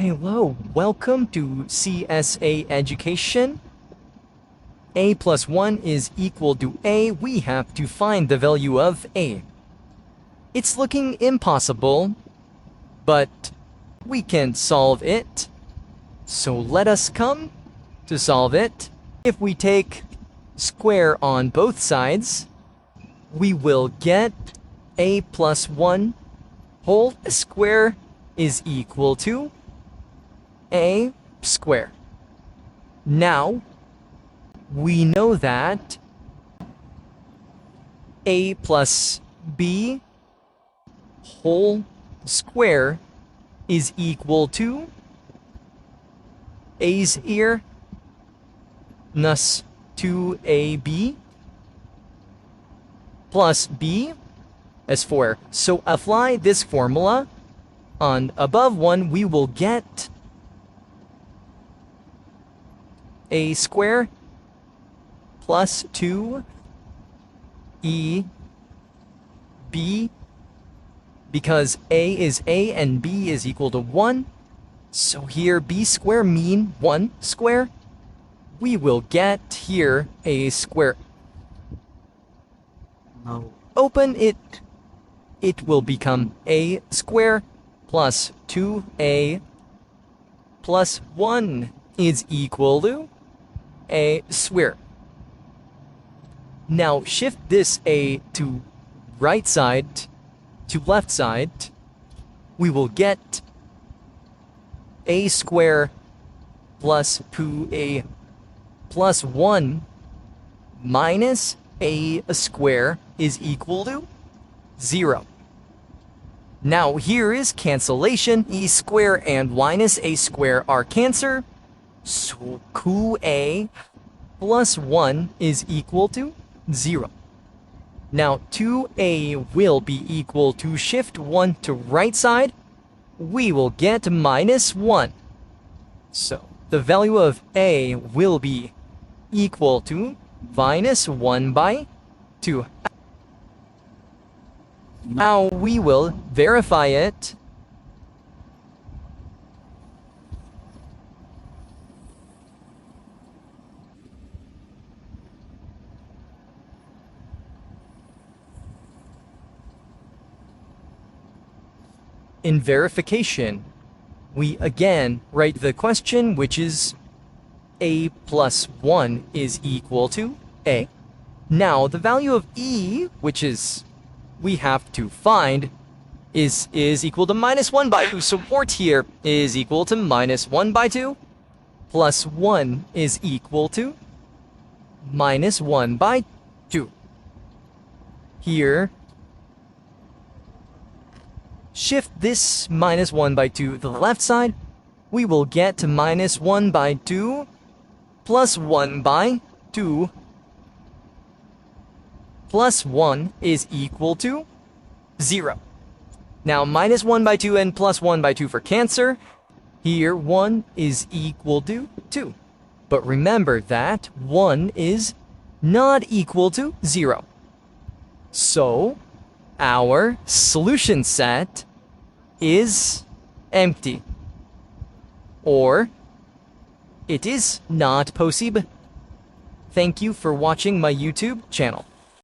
Hello, welcome to CSA Education. A plus 1 is equal to A. We have to find the value of A. It's looking impossible, but we can solve it. So let us come to solve it. If we take square on both sides, we will get A plus 1 whole square is equal to A square. Now, we know that A plus B whole square is equal to A's here plus 2AB plus B as 4. So apply this formula on above 1, we will get A square plus 2EB, because A is A and B is equal to 1. So here B square mean 1 square. We will get here A square. Now open it. It will become A square plus 2A plus 1 is equal to A square. Now shift this A to right side to left side. We will get A square plus 2A plus 1 minus A square is equal to 0. Now here is cancellation. E square and minus A square are cancelled. So 2A plus 1 is equal to 0. Now 2A will be equal to shift 1 to right side. We will get minus 1. So the value of A will be equal to minus 1 by 2. Now we will verify it. In verification, we again write the question, which is A plus 1 is equal to A. Now the value of E, which is we have to find, is equal to minus 1 by 2. Support here is equal to minus 1 by 2 plus 1 is equal to minus 1 by 2. Here, shift this minus 1 by 2 to the left side. We will get to minus 1 by 2 plus 1 by 2 plus 1 is equal to 0. Now minus 1 by 2 and plus 1 by 2 for cancer. Here 1 is equal to 2. But remember that 1 is not equal to 0. So our solution set is empty, or it is not possible. Thank you for watching my YouTube channel.